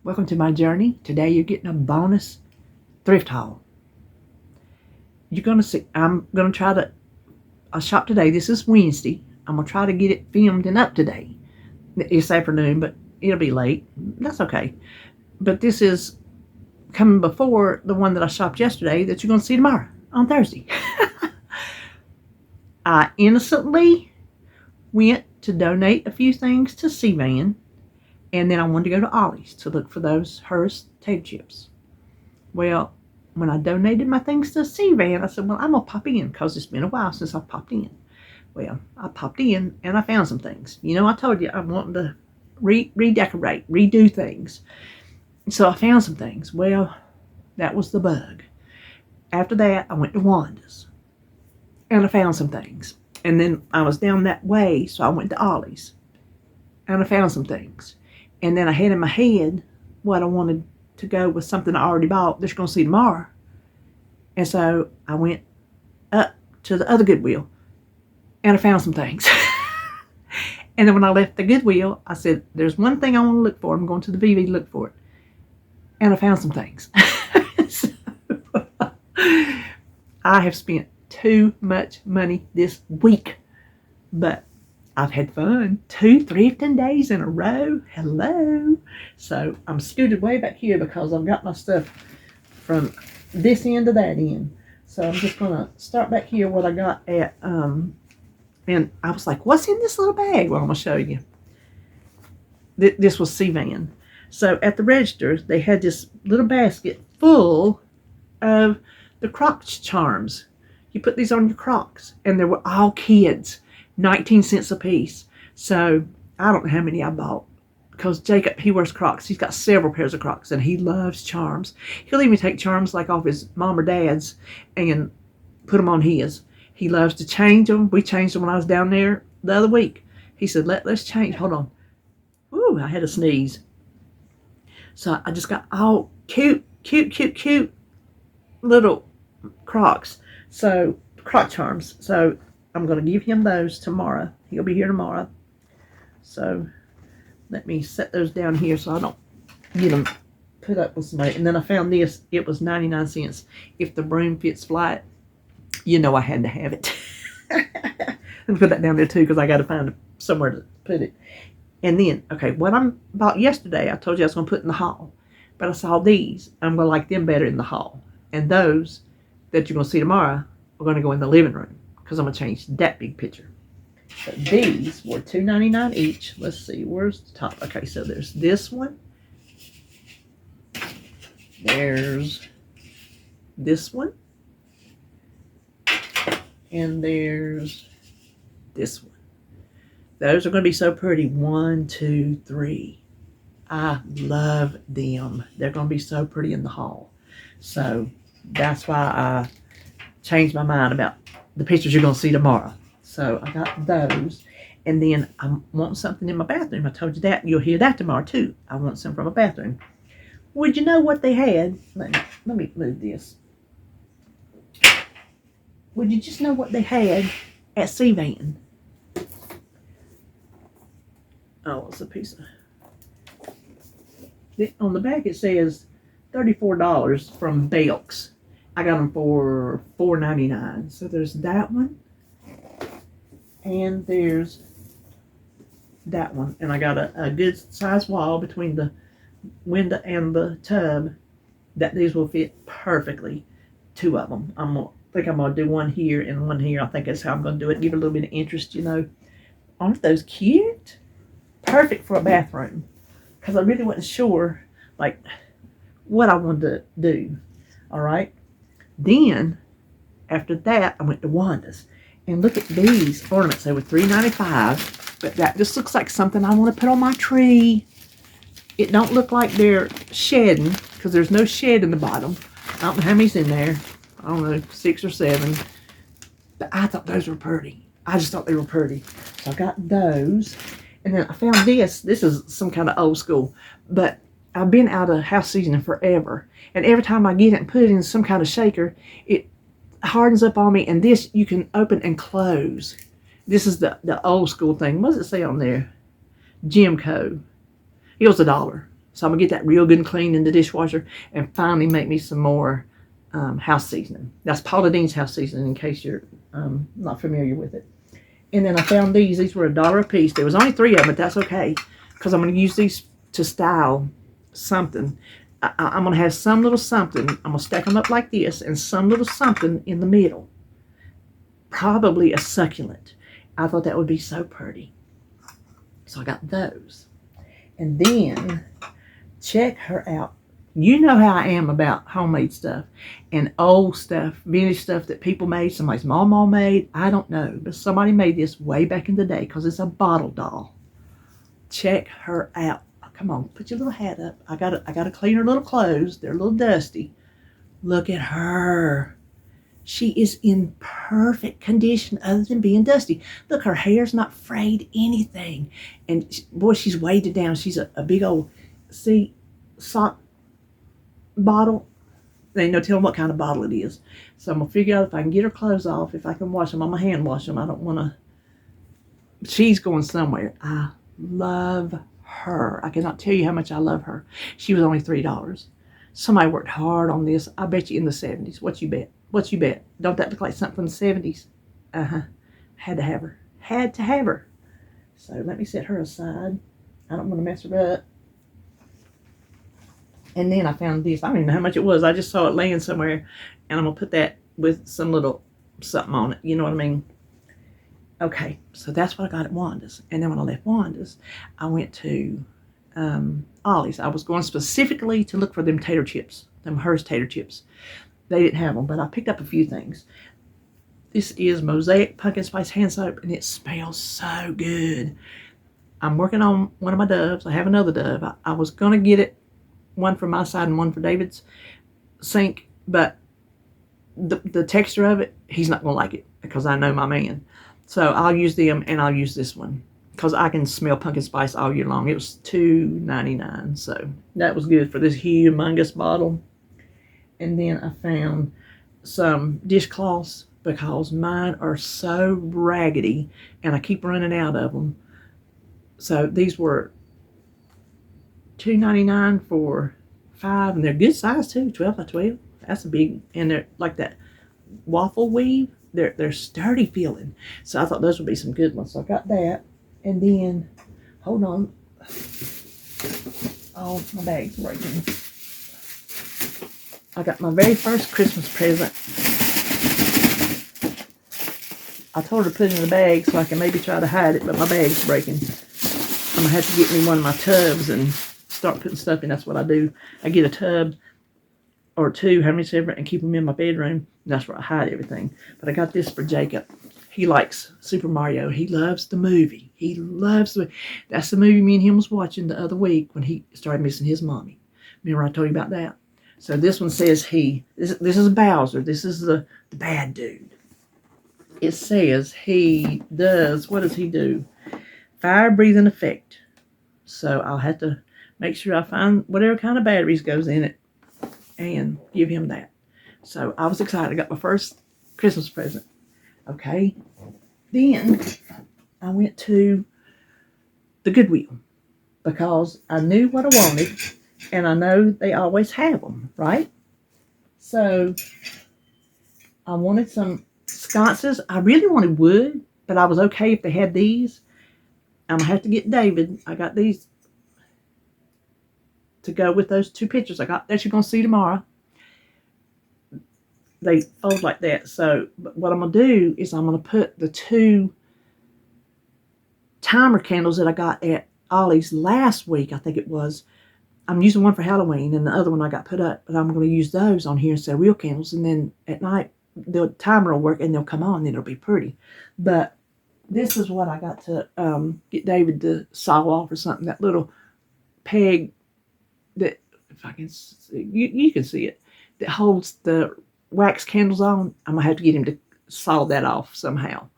Welcome to my journey. Today you're getting a bonus thrift haul. You're going to see, I'm going to try to, I shop today. This is Wednesday. I'm going to try to get it filmed and up today. It's afternoon, but it'll be late. That's okay. But this is coming before the one that I shopped yesterday that you're going to see tomorrow on Thursday. I innocently went to donate a few things to C-Van. And then I wanted to go to Ollie's to look for those Hearst tape chips. Well, when I donated my things to C-Van, I said, well, I'm going to pop in because it's been a while since I popped in. Well, I popped in and I found some things. You know, I told you I'm wanting to redecorate, redo things. So I found some things. Well, that was the bug. After that, I went to Wanda's and I found some things. And then I was down that way, so I went to Ollie's and I found some things. And then I had in my head what I wanted to go with something I already bought that you're going to see tomorrow. And so I went up to the other Goodwill and I found some things. And then when I left the Goodwill, I said, there's one thing I want to look for. I'm going to the BB to look for it. And I found some things. So, I have spent too much money this week. But I've had fun. 2 thrifting days in a row. Hello. So I'm scooted way back here because I've got my stuff from this end to that end. So I'm just going to start back here what I got at, and I was like, what's in this little bag? Well, I'm going to show you. This was C-Van. So at the register, they had this little basket full of the Crocs charms. You put these on your Crocs, and they were all kids. 19 cents a piece. So I don't know how many I bought because Jacob, he wears Crocs. He's got several pairs of Crocs and he loves charms. He'll even take charms like off his mom or dad's and put them on his. He loves to change them. We changed them when I was down there the other week. He said, let's change. Hold on. Ooh, I had a sneeze. So I just got all cute little Crocs. So Croc charms. So I'm going to give him those tomorrow. He'll be here tomorrow. So let me set those down here so I don't get them put up with somebody. And then I found this. It was 99 cents. If the broom fits flat, you know I had to have it. Let me put that down there too because I got to find somewhere to put it. And then, okay, what I bought yesterday, I told you I was going to put in the haul. But I saw these. I'm going to like them better in the haul. And those that you're going to see tomorrow are going to go in the living room. Because I'm going to change that big picture. But these were $2.99 each. Let's see, where's the top? Okay, so there's this one. There's this one. And there's this one. Those are going to be so pretty. 1, 2, 3. I love them. They're going to be so pretty in the haul. So that's why I changed my mind about the pictures you're going to see tomorrow. So I got those. And then I want something in my bathroom. I told you that. You'll hear that tomorrow too. I want some from my bathroom. Would you know what they had? Let me move this. Would you just know what they had at C-Van? Oh, it's a piece of... On the back it says $34 from Belk's. I got them for $4.99. So there's that one. And there's that one. And I got a good size wall between the window and the tub that these will fit perfectly. 2 of them. I think I'm going to do one here and one here. I think that's how I'm going to do it. Give it a little bit of interest, you know. Aren't those cute? Perfect for a bathroom. Because I really wasn't sure, like, what I wanted to do. All right. Then, after that, I went to Wanda's. And look at these ornaments. They were $3.95. But that just looks like something I want to put on my tree. It don't look like they're shedding. Because there's no shed in the bottom. I don't know how many's in there. I don't know, 6 or 7. But I thought those were pretty. I just thought they were pretty. So I got those. And then I found this. This is some kind of old school. But I've been out of house seasoning forever. And every time I get it and put it in some kind of shaker, it hardens up on me. And this you can open and close. This is the old school thing. What does it say on there? Jimco. It was $1. So I'm going to get that real good and clean in the dishwasher and finally make me some more house seasoning. That's Paula Deen's house seasoning, in case you're not familiar with it. And then I found these. These were $1 a piece. There was only 3 of them, but that's okay, because I'm going to use these to style something. I'm going to have some little something. I'm going to stack them up like this, and some little something in the middle. Probably a succulent. I thought that would be so pretty. So I got those. And then, check her out. You know how I am about homemade stuff and old stuff, vintage stuff that people made, somebody's mama made. I don't know, but somebody made this way back in the day because it's a bottle doll. Check her out. Oh, come on, put your little hat up. I gotta clean her little clothes. They're a little dusty. Look at her. She is in perfect condition other than being dusty. Look, her hair's not frayed anything. And boy, she's weighted down. She's a big old, see, sock bottle. There ain't no telling what kind of bottle it is. So I'm going to figure out if I can get her clothes off, if I can wash them. I'm going to hand wash them. I don't want to. She's going somewhere. I love her. I cannot tell you how much I love her. She was only $3. Somebody worked hard on this. I bet you in the 70s. What you bet? What you bet? Don't that look like something from the 70s? Uh-huh. Had to have her. Had to have her. So let me set her aside. I don't want to mess her up. And then I found this. I don't even know how much it was. I just saw it laying somewhere. And I'm going to put that with some little something on it. You know what I mean? Okay. So that's what I got at Wanda's. And then when I left Wanda's, I went to Ollie's. I was going specifically to look for them tater chips. Them Hers tater chips. They didn't have them, but I picked up a few things. This is Mosaic Pumpkin Spice Hand Soap, and it smells so good. I'm working on one of my Doves. I have another Dove. I was going to get it, one for my side and one for David's sink, but the texture of it, he's not going to like it because I know my man. So I'll use them, and I'll use this one because I can smell pumpkin spice all year long. It was $2.99, so that was good for this humongous bottle. And then I found some dishcloths because mine are so raggedy and I keep running out of them. So these were $2.99 for 5, and they're good size too, 12 by 12. That's a big, and they're like that waffle weave. They're sturdy feeling. So I thought those would be some good ones. So I got that. And then, hold on. Oh, my bag's breaking. I got my very first Christmas present. I told her to put it in the bag so I can maybe try to hide it, but my bag's breaking. I'm going to have to get me one of my tubs and start putting stuff in. That's what I do. I get a tub or two, how many ever, and keep them in my bedroom. That's where I hide everything. But I got this for Jacob. He likes Super Mario. He loves the movie. He loves the movie. That's the movie me and him was watching the other week when he started missing his mommy. Remember I told you about that? So this one says this is Bowser. This is the bad dude. It says he does, what does he do? Fire breathing effect. So I'll have to make sure I find whatever kind of batteries goes in it and give him that. So I was excited. I got my first Christmas present. Okay. Then I went to the Goodwill because I knew what I wanted. And I know they always have them, right? So I wanted some sconces. I really wanted wood, but I was okay if they had these. I'm going to have to get David. I got these to go with those 2 pictures I got that you're going to see tomorrow. They fold like that. So what I'm going to do is I'm going to put the 2 timer candles that I got at Ollie's last week, I think it was. I'm using one for Halloween, and the other one I got put up, but I'm going to use those on here instead of real candles, and then at night, the timer will work, and they'll come on, and it'll be pretty. But this is what I got to get David to saw off or something, that little peg that, if I can see, you can see it, that holds the wax candles on. I'm going to have to get him to saw that off somehow.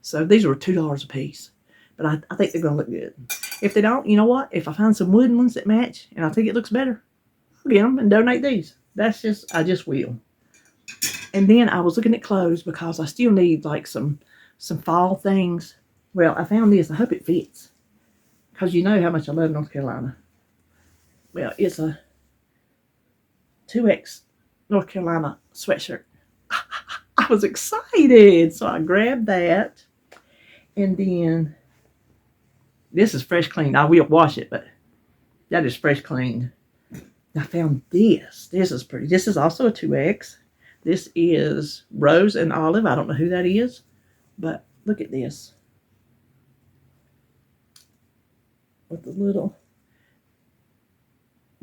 So these were $2 a piece. But I think they're going to look good. If they don't, you know what? If I find some wooden ones that match and I think it looks better, I'll get them and donate these. I just will. And then I was looking at clothes because I still need like some fall things. Well, I found this. I hope it fits. Because you know how much I love North Carolina. Well, it's a 2X North Carolina sweatshirt. I was excited, so I grabbed that. And then this is fresh cleaned. I will wash it, but that is fresh cleaned. I found this. This is pretty. This is also a 2X. This is Rose and Olive. I don't know who that is, but look at this. With the little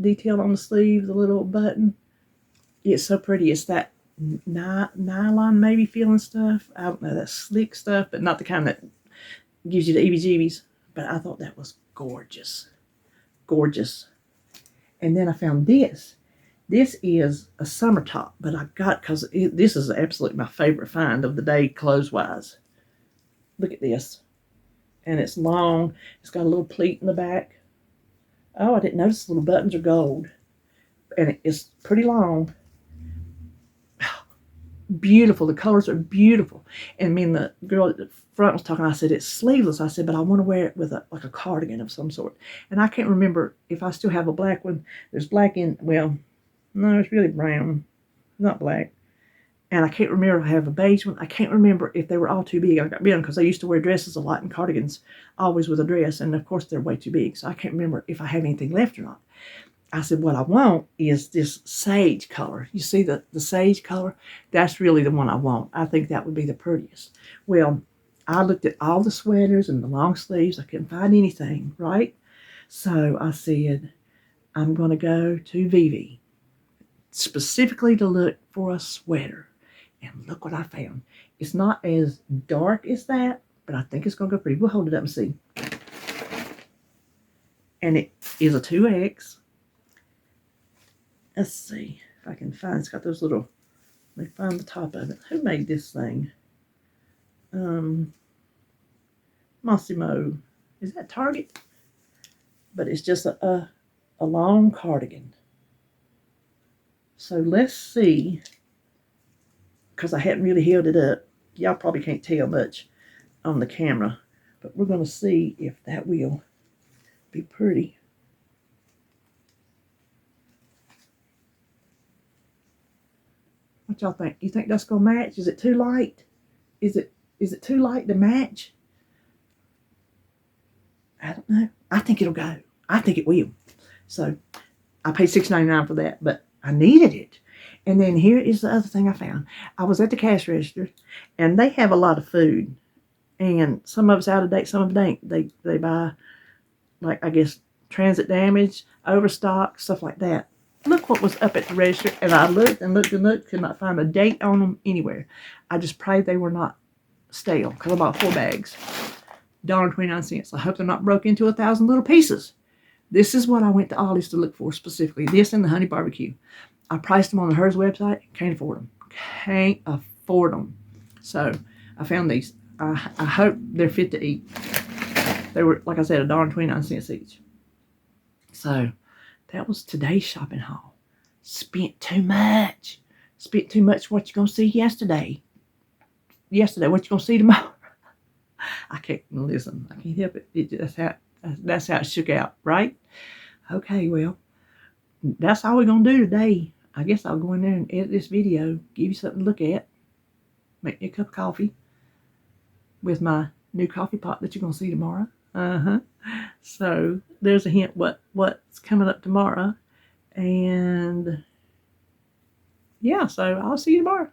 detail on the sleeve, the little button. It's so pretty. It's that nylon maybe feeling stuff. I don't know, that slick stuff, but not the kind that gives you the EBGBs. But I thought that was gorgeous. Gorgeous. And then I found this. This is a summer top, but I got, because this is absolutely my favorite find of the day clothes-wise. Look at this. And it's long. It's got a little pleat in the back. Oh, I didn't notice the little buttons are gold. And it's pretty long. Beautiful. The colors are beautiful. And me and the girl at the front was talking. I said, it's sleeveless. I said, but I want to wear it with like a cardigan of some sort. And I can't remember if I still have a black one. There's black in, well, no, it's really brown. Not black. And I can't remember if I have a beige one. I can't remember if they were all too big. I got rid of them because I used to wear dresses a lot and cardigans always with a dress. And, of course, they're way too big. So I can't remember if I have anything left or not. I said, what I want is this sage color. You see the sage color? That's really the one I want. I think that would be the prettiest. Well, I looked at all the sweaters and the long sleeves. I couldn't find anything, right? So I said, I'm going to go to Vivi specifically to look for a sweater. And look what I found. It's not as dark as that, but I think it's going to go pretty. We'll hold it up and see. And it is a 2X. Let's see if I can find. It's got those little. Let me find the top of it. Who made this thing? Massimo. Is that Target? But it's just a long cardigan. So let's see. Because I hadn't really held it up. Y'all probably can't tell much on the camera. But we're going to see if that will be pretty. What y'all think? You think that's going to match? Is it too light? Is it too light to match? I don't know. I think it'll go. I think it will. So I paid $6.99 for that, but I needed it. And then here is the other thing I found. I was at the cash register, and they have a lot of food. And some of it's out of date, some of it ain't. They buy, like, I guess, transit damage, overstock, stuff like that. Look what was up at the register. And I looked and looked and looked, could not find a date on them anywhere. I just prayed they were not stale, because I bought 4 bags. $1.29. I hope they're not broke into 1,000 little pieces. This is what I went to Ollie's to look for specifically. This and the honey barbecue. I priced them on the Hers website. Can't afford them. Can't afford them. So I found these. I hope they're fit to eat. They were, like I said, $1.29 each. So that was today's shopping haul. Spent too much. Spent too much. What you gonna see yesterday? What you gonna see tomorrow? I can't listen. I can't help it. That's how it shook out, right? Okay, well, that's all we're gonna do today. I guess I'll go in there and edit this video, give you something to look at, make me a cup of coffee with my new coffee pot that you're gonna see tomorrow. So there's a hint what's coming up tomorrow, and yeah, so I'll see you tomorrow.